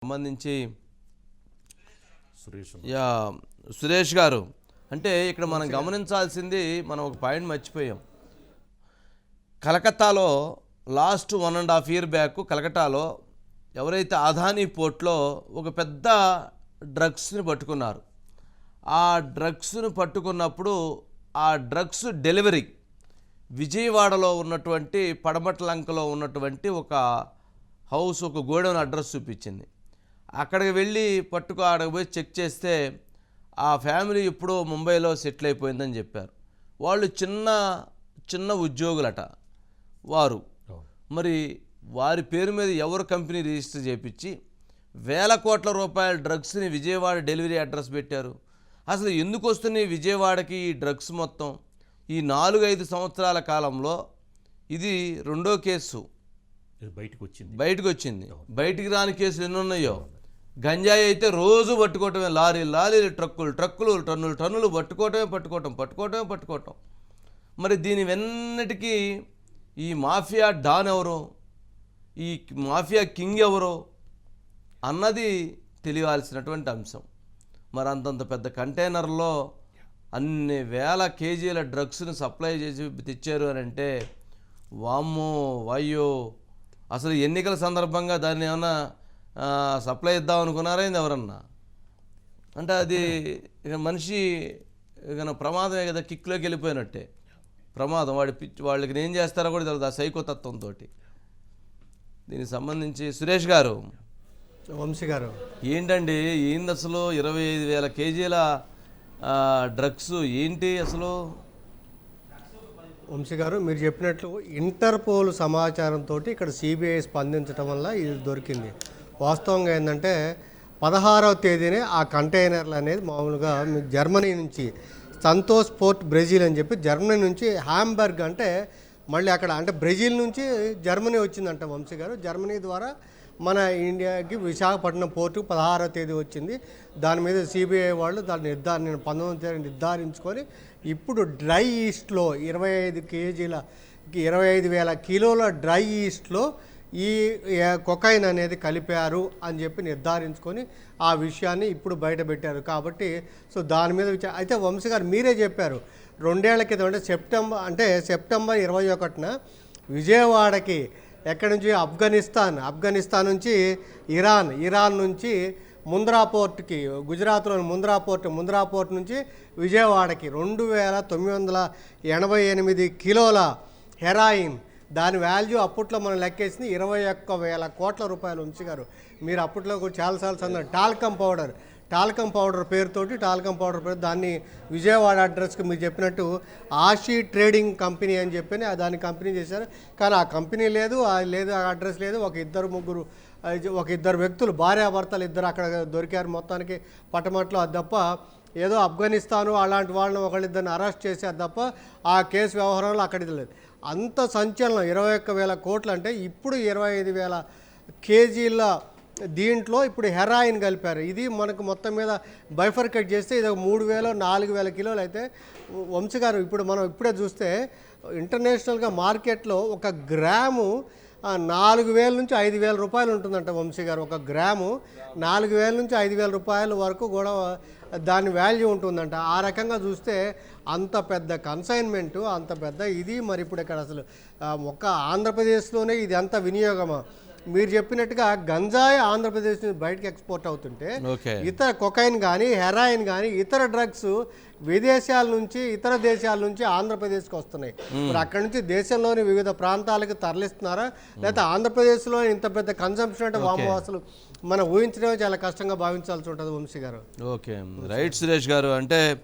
సంబంధించి సురేష్ గారు అంటే ఇక్కడ మనం గమనించాల్సింది మనం ఒక పాయింట్ మర్చిపోయాం. కలకత్తాలో లాస్ట్ 1.5 year బ్యాక్ కలకత్తాలో ఎవరైతే అదానీ పోర్ట్లో ఒక పెద్ద డ్రగ్స్ని పట్టుకున్నారు. ఆ డ్రగ్స్ను పట్టుకున్నప్పుడు ఆ డ్రగ్స్ డెలివరీ విజయవాడలో ఉన్నటువంటి పడమట్లంకలో ఉన్నటువంటి ఒక హౌస్, ఒక గోడౌన్ అడ్రస్ చూపించింది. అక్కడికి వెళ్ళి ఆడకు పోయి చెక్ చేస్తే ఆ ఫ్యామిలీ ఎప్పుడో ముంబైలో సెటిల్ అయిపోయిందని చెప్పారు. వాళ్ళు చిన్న ఉద్యోగులట వారు. మరి వారి పేరు మీద ఎవరు కంపెనీ రిజిస్టర్ చేయించి వేల కోట్ల రూపాయల డ్రగ్స్ని విజయవాడ డెలివరీ అడ్రస్ పెట్టారు. అసలు ఎందుకు వస్తున్నాయి విజయవాడకి ఈ డ్రగ్స్ మొత్తం? ఈ 4-5 సంవత్సరాల కాలంలో ఇది రెండో కేసు బయటకు వచ్చింది. బయటికి రాని కేసులు ఎన్ని ఉన్నాయో. గంజాయి అయితే రోజు పట్టుకోవటమే, లారీలు ట్రక్కులు టన్నులు పట్టుకోవటం. మరి దీని వెన్నటికీ ఈ మాఫియా డాన్ ఎవరో, ఈ మాఫియా కింగ్ ఎవరో అన్నది తెలియాల్సినటువంటి అంశం. మరి అంతంత పెద్ద కంటైనర్లో అన్ని వేల కేజీల డ్రగ్స్ని సప్లై చేసి తెచ్చారు అని అంటే వామ్మో వాయ్యో. అసలు ఎన్నికల సందర్భంగా దాన్ని ఏమన్నా సప్లై ఇద్దాం అనుకున్నారా ఏంది ఎవరన్నా? అంటే అది ఇక మనిషి ఇక ప్రమాదమే కదా, కిక్లోకి వెళ్ళిపోయినట్టే ప్రమాదం. వాళ్ళకి ఏం చేస్తారో కూడా తెలియదు ఆ సైకోతత్వంతో. దీనికి సంబంధించి సురేష్ గారు, వంశీ గారు ఏంటండి ఏంది అసలు 25,000 కేజీల డ్రగ్స్ ఏంటి అసలు? వంశీ గారు మీరు చెప్పినట్లు ఇంటర్పోల్ సమాచారంతో ఇక్కడ సిబిఐ స్పందించడం వల్ల ఇది దొరికింది. వాస్తవంగా ఏంటంటే 16వ తేదీనే ఆ కంటైనర్లు అనేది మామూలుగా జర్మనీ నుంచి సంతోష్ పోర్ట్ బ్రెజిల్ అని చెప్పి జర్మనీ నుంచి హాంబర్గ్ అంటే మళ్ళీ అక్కడ అంటే బ్రెజిల్ నుంచి జర్మనీ వచ్చిందంట వంశీ గారు. జర్మనీ ద్వారా మన ఇండియాకి విశాఖపట్నం పోర్టు 16వ తేదీ వచ్చింది. దాని మీద సిబిఐ వాళ్ళు దాన్ని 19వ తేదీ నిర్ధారించుకొని ఇప్పుడు డ్రై ఈస్ట్లో 25,000 కిలోల డ్రై ఈస్ట్లో ఈ కొకైన్ అనేది కలిపారు అని చెప్పి నిర్ధారించుకొని ఆ విషయాన్ని ఇప్పుడు బయట పెట్టారు. కాబట్టి సో దాని మీద అయితే వంశీ గారు మీరే చెప్పారు 2 ఏళ్ల క్రితం అంటే సెప్టెంబర్ 21న విజయవాడకి ఎక్కడి నుంచి ఆఫ్ఘనిస్తాన్ నుంచి ఇరాన్ నుంచి ముంద్రా పోర్ట్కి, గుజరాత్లోని ముంద్రా పోర్ట్ నుంచి విజయవాడకి 2,988 కిలోల హెరాయిన్. దాని వాల్యూ అప్పట్లో మనం లెక్కేసింది 21,000 కోట్ల రూపాయలు. ఉంచారు మీరు అప్పట్లో కూడా చాలాసార్లు అన్నారు. టాల్కమ్ పౌడర్ పేరుతోటి దాన్ని విజయవాడ అడ్రస్కి మీరు చెప్పినట్టు ఆషీ ట్రేడింగ్ కంపెనీ అని చెప్పి దాన్ని కంపెనీ చేశారు. కానీ ఆ కంపెనీ లేదు, ఆ అడ్రస్ లేదు. ఒక ఇద్దరు వ్యక్తులు భార్యాభర్తలు ఇద్దరు అక్కడ దొరికారు మొత్తానికి పట్టమట్లో. అది తప్ప ఏదో ఆఫ్ఘనిస్తాను అలాంటి వాళ్ళని ఒకళ్ళిద్దరిని అరెస్ట్ చేశారు తప్ప ఆ కేసు వ్యవహారంలో అక్కడిది లేదు. అంత సంచలనం 21,000 కోట్లు అంటే ఇప్పుడు 25,000 కేజీల దీంట్లో ఇప్పుడు హెరాయిన్ కలిపారు. ఇది మనకు మొత్తం మీద బైఫర్కేట్ చేస్తే ఇది 3,000-4,000 కిలోలు అయితే వంశీ గారు ఇప్పుడు మనం ఇప్పుడే చూస్తే ఇంటర్నేషనల్గా మార్కెట్లో ఒక గ్రాము 4,000 నుంచి 5,000 రూపాయలు ఉంటుందంట వంశీ గారు. ఒక గ్రాము 4,000 నుంచి 5,000 రూపాయల వరకు కూడా దాని వాల్యూ ఉంటుందంట. ఆ రకంగా చూస్తే అంత పెద్ద కన్సైన్మెంటు, అంత పెద్ద ఇది. మరి ఇప్పుడు ఇక్కడ అసలు ఒక్క ఆంధ్రప్రదేశ్లోనే ఇది అంత వినియోగమా? మీరు చెప్పినట్టుగా గంజాయి ఆంధ్రప్రదేశ్ నుంచి బయటకు ఎక్స్పోర్ట్ అవుతుంటే ఇతర కొకైన్ కానీ హెరాయిన్ కానీ ఇతర డ్రగ్స్ ఇతర దేశాల నుంచి ఆంధ్రప్రదేశ్కి వస్తున్నాయి. మరి అక్కడి నుంచి దేశంలోని వివిధ ప్రాంతాలకు తరలిస్తున్నారా, లేకపోతే ఆంధ్రప్రదేశ్లో ఇంత పెద్ద కన్సంప్షన్ అంటే వామో అసలు మనం ఊహించడమే చాలా కష్టంగా భావించాల్సి ఉంటుంది వంశీ గారు. ఓకే రైట్ సురేష్ గారు. అంటే